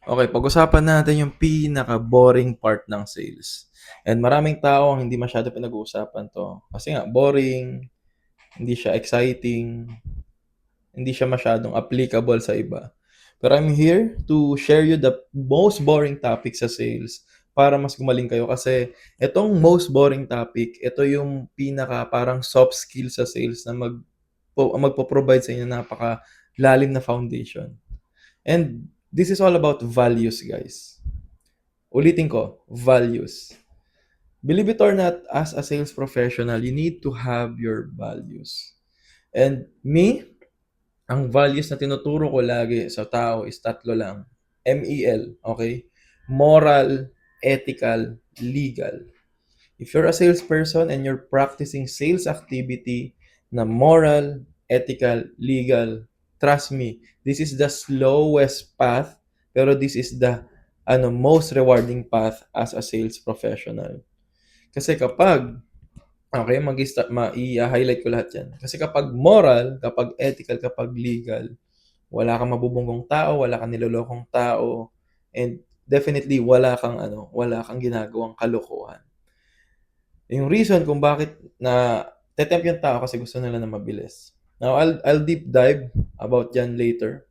Okay, pag-usapan natin yung pinaka-boring part ng sales. And maraming tao ang hindi masyado pinag-uusapan 'to. Kasi nga boring, hindi siya exciting, hindi siya masyadong applicable sa iba. Pero I'm here to share you the most boring topic sa sales para mas gumaling kayo kasi itong most boring topic, ito yung pinaka parang soft skill sa sales na magpo-provide sa inyo ng napakalalim na foundation. And this is all about values, guys. Ulitin ko, values. Believe it or not, as a sales professional, you need to have your values. And me, ang values na tinuturo ko lagi sa tao is tatlo lang. MEL, okay? Moral, ethical, legal. If you're a salesperson and you're practicing sales activity na moral, ethical, legal, trust me, this is the slowest path, pero this is the most rewarding path as a sales professional. Kasi kapag, okay, i-highlight ko lahat yan. Kasi kapag moral, kapag ethical, kapag legal, wala kang mabubunggong tao, wala kang nilolokong tao, and definitely wala kang ginagawang kalokohan. Yung reason kung bakit na tetempt yung tao kasi gusto nila na mabilis. Now, I'll deep dive about yan later.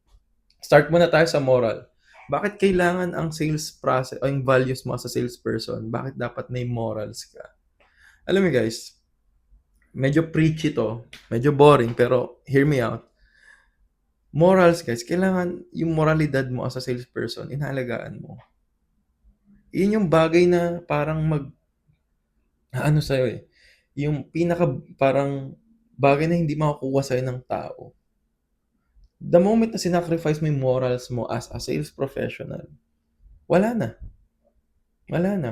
Start muna tayo sa moral. Bakit kailangan ang sales process o yung values mo as a salesperson? Bakit dapat may morals ka? Alam mo guys, medyo preachy to, medyo boring, pero hear me out. Morals guys, kailangan yung moralidad mo as a salesperson, inaalagaan mo. Yun yung bagay na parang ano sa'yo eh. Yung pinaka parang bagay na hindi makukuha sa'yo ng tao. The moment na sinacrifice mo yung morals mo as a sales professional, wala na. Wala na.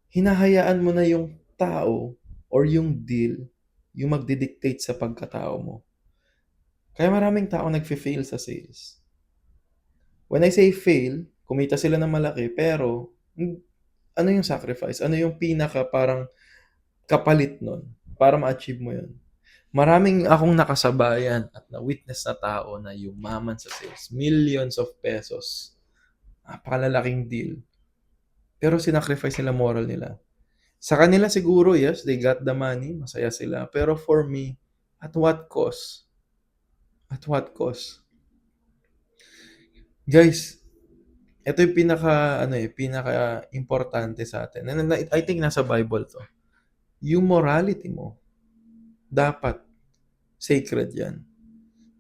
Hinahayaan mo na yung tao or yung deal yung magdidictate sa pagkatao mo. Kaya maraming tao nagfe-fail sa sales. When I say fail, kumita sila ng malaki pero ano yung sacrifice? Ano yung pinaka parang kapalit nun para ma-achieve mo yun? Maraming akong nakasabayan at na-witness na tao na yumaman sa sales. Millions of pesos. Napakalalaking deal. Pero sinacrifice nila moral nila. Sa kanila siguro, yes, they got the money, masaya sila. Pero for me, at what cost? At what cost? Guys, ito yung pinaka importante sa atin. And I think nasa Bible to. Yung morality mo, dapat sacred yan.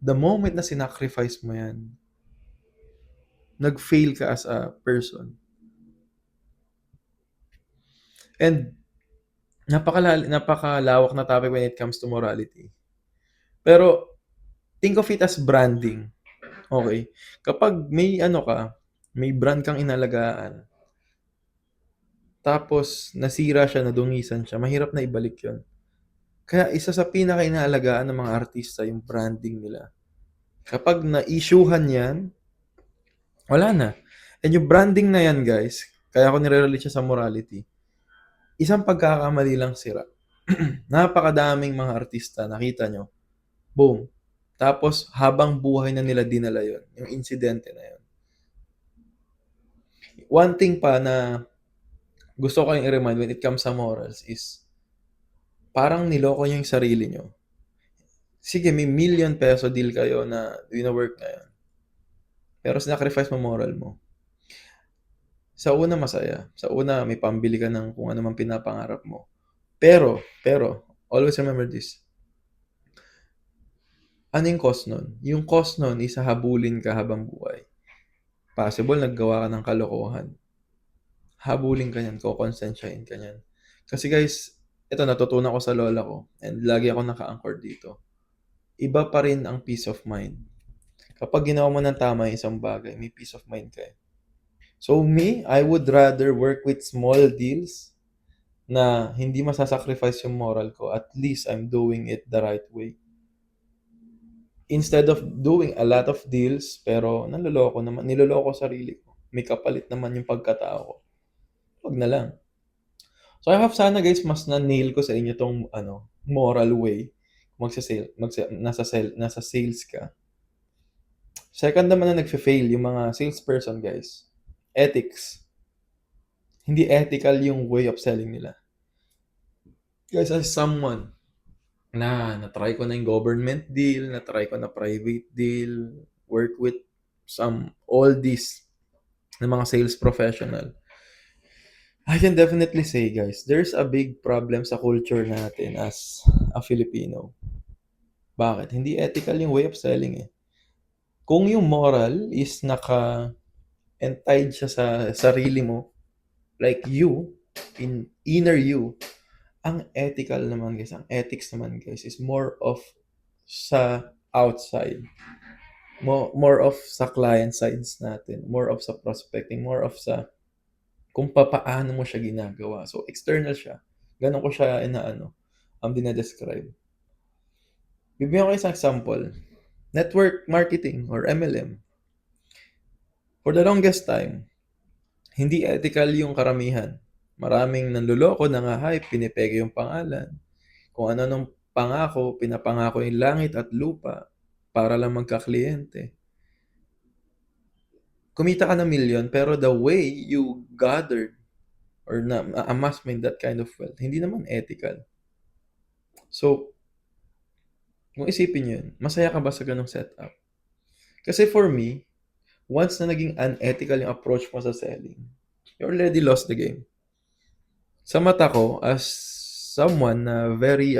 The moment na sinacrifice mo yan, nag-fail ka as a person. And napakalawak na topic when it comes to morality. Pero think of it as branding. Okay? Kapag may brand kang inalagaan, tapos nasira siya, nadungisan siya, mahirap na ibalik yon. Kaya isa sa pinaka-inaalagaan ng mga artista yung branding nila. Kapag na-issuehan yan, wala na. And yung branding na yan, guys, kaya ako nire-relate siya sa morality. Isang pagkakamali lang sira. Napakadaming mga artista, nakita nyo. Boom. Tapos, habang buhay na nila dinala yon, yung insidente na yon. One thing pa na gusto ko yung i-remind when it comes sa morals is, parang niloko nyo yung sarili nyo. Sige, may ₱1,000,000 deal kayo na wino-work ngayon. Pero sinacrifice mo moral mo. Sa una masaya. Sa una may pambili ka ng kung ano man pinapangarap mo. Pero, always remember this. Ano yung cost nun? Yung cost nun is hahabulin ka habang buhay. Possible naggawa ka ng kalokohan. Habulin ka niyan, kokonsensyahin ka niyan. Kasi guys, ito natutunan ko sa lola ko and lagi ako naka-anchor dito. Iba pa rin ang peace of mind. Kapag ginawa mo ng tama yung isang bagay, may peace of mind ka eh. So me, I would rather work with small deals na hindi masasacrifice yung moral ko. At least I'm doing it the right way. Instead of doing a lot of deals, pero niloloko sarili ko. May kapalit naman yung pagkatao ko. Huwag na lang. So I hope sana guys mas na-nail ko sa inyo tong moral way. Nasa sales ka. Second naman na nagfe-fail yung mga salesperson, guys, ethics. Hindi ethical yung way of selling nila. Guys, as someone na na-try ko na yung government deal, na-try ko na private deal, work with all these na mga sales professional, I can definitely say, guys, there's a big problem sa culture natin as a Filipino. Bakit? Hindi ethical yung way of selling eh. Kung yung moral is naka-entied siya sa sarili mo, like you, in inner you, ang ethical naman guys, ang ethics naman guys is more of sa outside. More of sa client sides natin, more of sa prospecting, more of sa kung papaano mo siya ginagawa. So external siya. Ganun ko siya dinedescribe. Bibigyan ko isang example. Network marketing or MLM. For the longest time, hindi ethical yung karamihan. Maraming nanloloko, nanga-hype, pinipeke yung pangalan. Kung ano nung pangako, pinapangako yung langit at lupa para lang magka-kliyente. Kumita ka ng million, pero the way you gathered or amass that kind of wealth, hindi naman ethical. So, kung isipin nyo yun, masaya ka ba sa ganong setup? Kasi for me, once na naging unethical yung approach mo sa selling, you already lost the game. Sa mata ko, as someone na very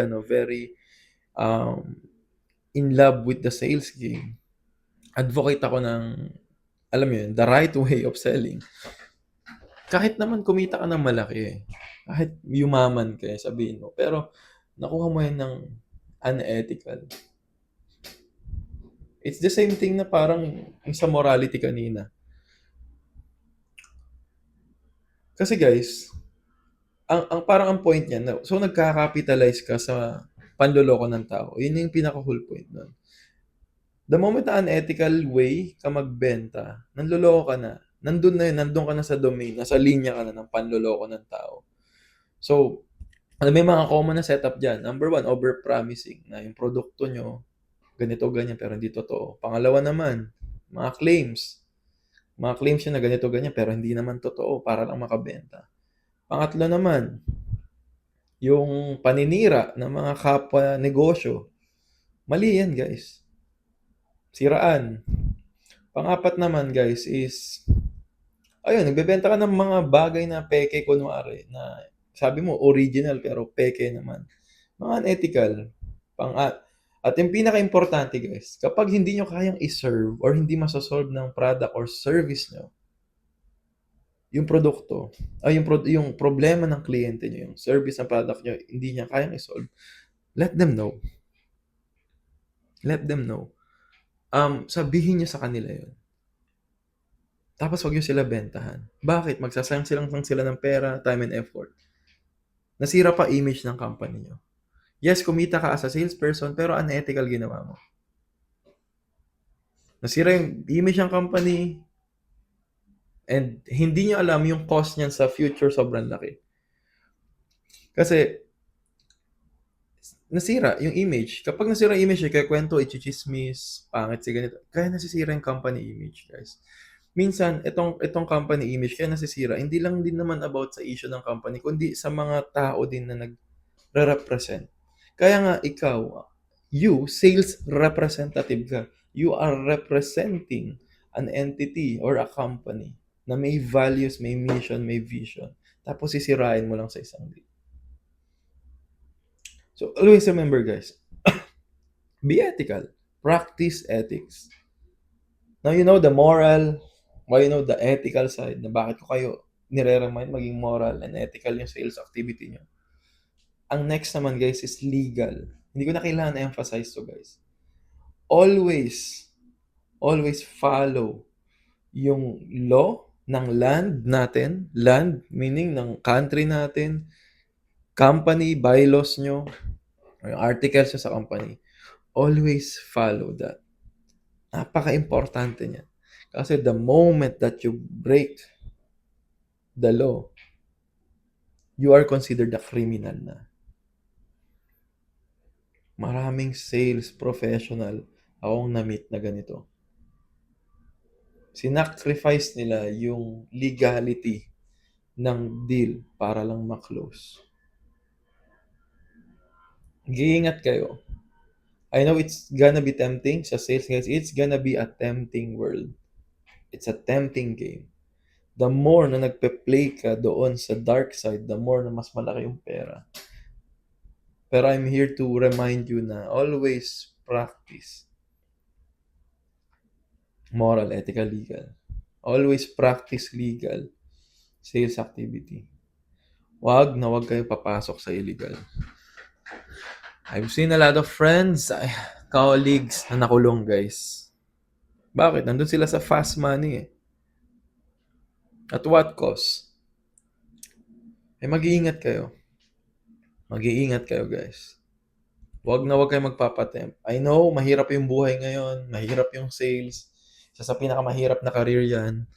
in love with the sales game, advocate ako ng, alam mo yun, the right way of selling. Kahit naman kumita ka ng malaki, kahit yumaman ka, sabihin mo, pero nakuha mo yan ng unethical. It's the same thing na parang yung sa morality kanina. Kasi guys, ang parang ang point niyan, so nagka-capitalize ka sa panloloko ng tao. Yun yung pinaka-whole point nun. The moment na unethical way ka magbenta, nanloloko ka na. Nandun ka na sa domain, nasa linya ka na ng panloloko ng tao. So, may mga common na setup dyan. Number one, over-promising na yung produkto nyo, ganito, ganyan, pero hindi totoo. Pangalawa naman, mga claims. Mga claims yun na ganito, ganyan, pero hindi naman totoo para lang makabenta. Pangatlo naman, yung paninira ng mga kapwa negosyo. Mali yan, guys. Siraan. Pangapat naman, guys, is, ayun, nagbebenta ka ng mga bagay na peke, kunwari, na sabi mo, original, pero peke naman. Mga unethical. At yung pinaka-importante, guys, kapag hindi nyo kayang i-serve or hindi masasolve ng product or service nyo, yung produkto, yung problema ng kliyente nyo, yung service ng product nyo, hindi niya kayang i-solve, let them know. Let them know. Sabihin nyo sa kanila yun. Tapos wag nyo sila bentahan. Bakit? Magsasayang sila ng pera, time and effort. Nasira pa image ng company nyo. Yes, kumita ka as a salesperson, pero unethical ginawa mo. Nasira yung image ng company, and hindi nyo alam yung cost niyan sa future, sobrang laki. Kasi, nasira yung image. Kapag nasira yung image, kaya kwento, i-chismis, pangit si ganito. Kaya nasisira yung company image, guys. Minsan, itong company image, kaya nasisira, hindi lang din naman about sa issue ng company, kundi sa mga tao din na nagre-represent. Kaya nga, ikaw, sales representative ka. You are representing an entity or a company na may values, may mission, may vision. Tapos sisirain mo lang sa isang day. So, always remember, guys, be ethical. Practice ethics. Now, you know the moral, you know the ethical side, na bakit ko kayo nire-remind maging moral and ethical yung sales activity nyo. Ang next naman, guys, is legal. Hindi ko na kailangan na-emphasize to, guys. Always follow yung law ng land natin. Land, meaning ng country natin, company, bylaws nyo, or yung articles nyo sa company. Always follow that. Napaka-importante niyan. Kasi the moment that you break the law, you are considered a criminal na. Maraming sales professional akong na-meet na ganito. Sinacrifice nila yung legality ng deal para lang ma-close. Mag-iingat kayo. I know it's gonna be tempting sa sales guys. It's gonna be a tempting world. It's a tempting game. The more na nagpe-play ka doon sa dark side, the more na mas malaki yung pera. Pero I'm here to remind you na always practice moral, ethical, legal. Always practice legal sales activity. Wag na wag kayo papasok sa illegal. I've seen a lot of friends, colleagues na nakulong, guys. Bakit? Nandun sila sa fast money eh. At what cost? Mag-iingat kayo. Mag-iingat kayo, guys. Wag na wag kayo magpapatempt. I know, mahirap yung buhay ngayon. Mahirap yung sales. Isa sa pinakamahirap na career yan.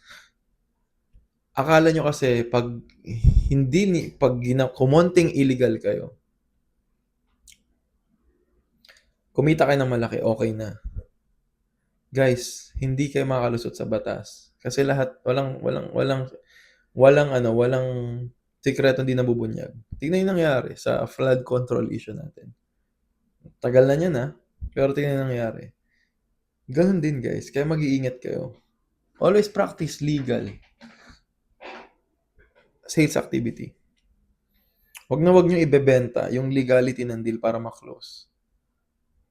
Akala nyo kasi pag kumonting illegal kayo, kumita kayo ng malaki, okay na. Guys, hindi kayo makalusot sa batas. Kasi lahat, walang sikreto hindi nabubunyag. Tignan yung nangyari sa flood control issue natin. Tagal na niyan pero tignan yung nangyari. Ganun din guys, kaya mag-iingat kayo. Always practice legal sales activity. Wag na wag nyo ibebenta yung legality ng deal para ma-close.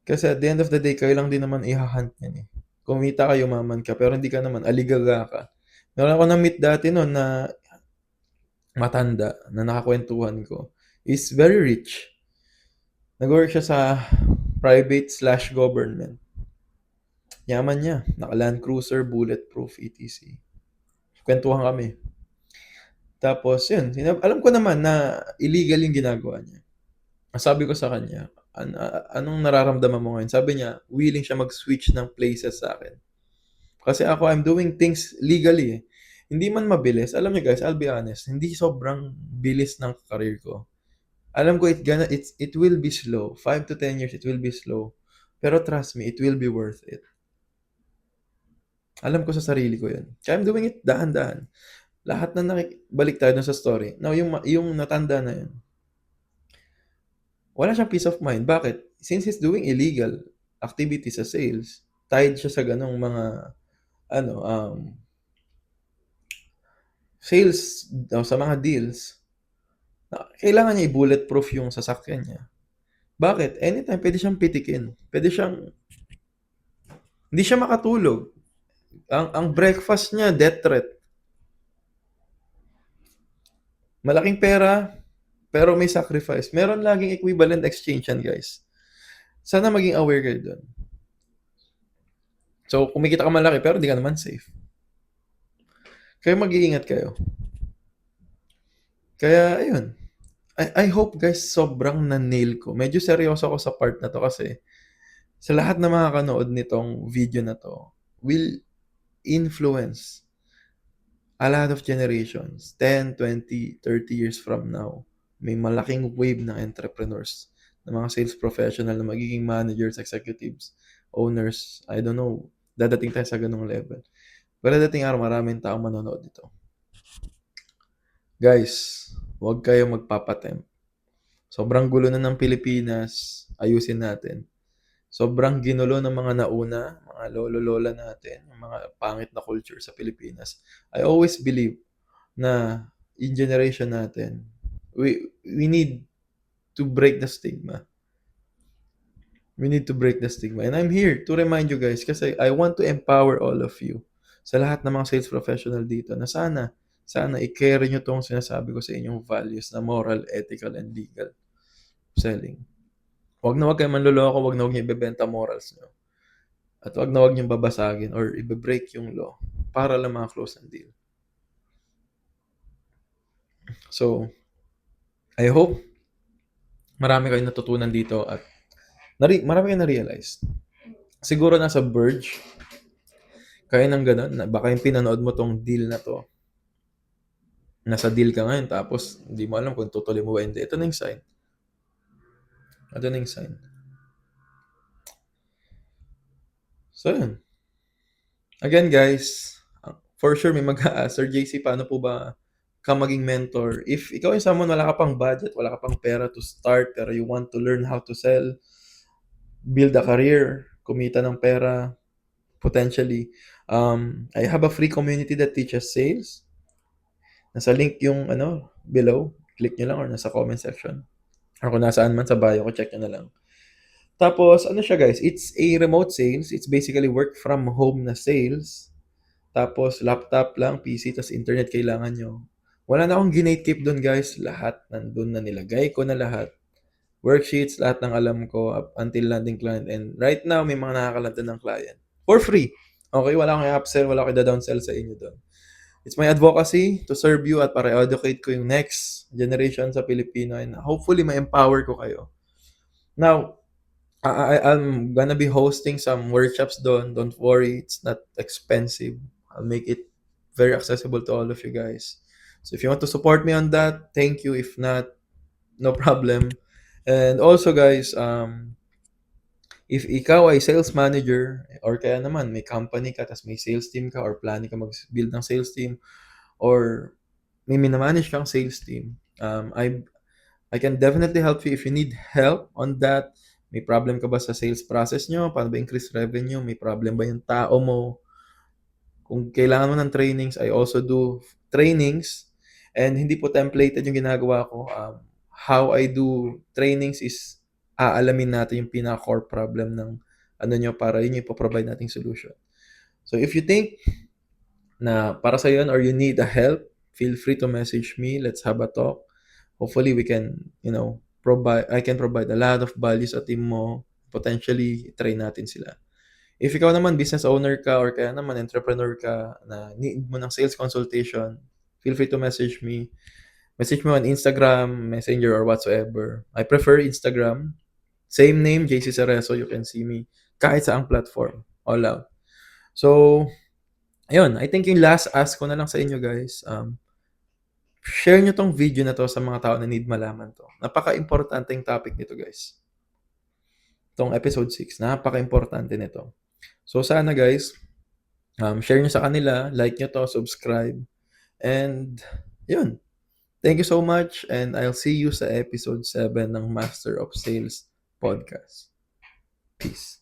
Kasi at the end of the day, kayo lang din naman ihahunt yan eh. Kumita ka, yumaman ka, pero hindi ka naman, aligaga ka. Meron ako na-meet dati noon na matanda, na nakakwentuhan ko, is very rich. Nag-work siya sa private/government. Yaman niya, naka-Land Cruiser, bulletproof, etc. Kwentuhan kami. Tapos yun, alam ko naman na illegal yung ginagawa niya. Sabi ko sa kanya, anong nararamdaman mo ngayon? Sabi niya, willing siya mag-switch ng places sa akin. Kasi ako, I'm doing things legally eh. Hindi man mabilis. Alam niyo guys, I'll be honest, hindi sobrang bilis ng career ko. Alam ko it will be slow. 5 to 10 years, it will be slow. Pero trust me, it will be worth it. Alam ko sa sarili ko yun. Kaya I'm doing it dahan-dahan. Lahat na balik tayo dun sa story. Now, yung natanda na yun, wala siyang peace of mind. Bakit? Since he's doing illegal activities sa sales, tied siya sa ganong mga sales sa mga deals, kailangan niya i-bulletproof yung sasakyan niya. Bakit? Anytime, pwede siyang pitikin. Hindi siya makatulog. Ang breakfast niya, death threat. Malaking pera, pero may sacrifice. Meron laging equivalent exchange yan, guys. Sana maging aware kayo doon. So, kumikita ka malaki, pero di ka naman safe. Kaya mag-iingat kayo. Kaya, ayun. I hope, guys, sobrang na-nail ko. Medyo seryoso ako sa part na to kasi sa lahat na makakanood nitong video na to will influence a lot of generations. 10, 20, 30 years from now, may malaking wave ng entrepreneurs, ng mga sales professional na magiging managers, executives, owners. I don't know. Dadating tayo sa ganung level. Pero dadating araw, maraming taong manonood dito. Guys, huwag kayo magpapatempt. Sobrang gulo na ng Pilipinas. Ayusin natin. Sobrang ginulo ng mga nauna, mga lolo-lola natin, yung mga pangit na culture sa Pilipinas. I always believe na in generation natin, we need to break the stigma. We need to break the stigma. And I'm here to remind you guys kasi I want to empower all of you sa lahat ng mga sales professional dito na sana i-carry nyo tong sinasabi ko sa inyong values na moral, ethical, and legal selling. Huwag na huwag kayo manloloko, huwag na huwag nyo ibebenta morals nyo. At huwag na huwag nyo babasagin or ibe-break yung law para lang close ang deal. So, I hope marami kayong natutunan dito at marami kayong na-realize. Siguro nasa verge kayo ng ganun, baka yung pinanood mo tong deal na to, nasa deal ka ngayon tapos hindi mo alam kung tutuloy mo ba hindi. Ito na yung sign. So, yun. Again, guys, for sure may mag-a-ask, "Sir JC, paano po ba ka maging mentor?" If ikaw yung someone wala ka pang budget, wala ka pang pera to start, pero you want to learn how to sell, build a career, kumita ng pera, potentially, I have a free community that teaches sales. Nasa link yung ano, below. Click nyo lang or nasa comment section. Or kung nasaan man sa bio ko, check nyo na lang. Tapos, ano siya guys, it's a remote sales. It's basically work from home na sales. Tapos, laptop lang, PC, tas internet kailangan nyo. Wala na akong ginatekeep doon guys. Lahat nandun na nilagay ko na lahat. Worksheets, lahat ng alam ko up until landing client. And right now, may mga nakakalanta ng client. For free. Okay, wala akong i-upsell, wala akong i-downsell sa inyo doon. It's my advocacy to serve you at para educate ko yung next generation sa Pilipino and hopefully ma-empower ko kayo. Now, I'm gonna be hosting some workshops doon. Don't worry, it's not expensive. I'll make it very accessible to all of you guys. So if you want to support me on that, thank you. If not, no problem. And also guys, if ikaw ay sales manager or kaya naman may company ka tas may sales team ka or planning ka mag-build ng sales team or may minamanage kang sales team, I can definitely help you if you need help on that. May problem ka ba sa sales process nyo? Paano ba increase revenue? May problem ba yung tao mo? Kung kailangan mo ng trainings, I also do trainings and hindi po templated yung ginagawa ko. How I do trainings is aalamin natin yung pinaka-core problem ng ano nyo para yun yung ipoprovide nating solution. So if you think na para sa yun or you need a help, feel free to message me. Let's have a talk. Hopefully we can, I can provide a lot of value sa team mo. Potentially, try natin sila. If ikaw naman business owner ka or kaya naman entrepreneur ka na need mo ng sales consultation, feel free to message me. Message me on Instagram, Messenger, or whatsoever. I prefer Instagram. Same name, JC Cerezo. You can see me kahit saang platform. All out. So, ayun. I think yung last ask ko na lang sa inyo guys, share nyo tong video na to sa mga tao na need malaman to. Napaka-importanteng topic nito guys. Itong episode 6, napaka-importante nito. So sana guys, share nyo sa kanila, like nyo to, subscribe, and yun. Thank you so much and I'll see you sa episode 7 ng Master of Sales Podcast. Peace.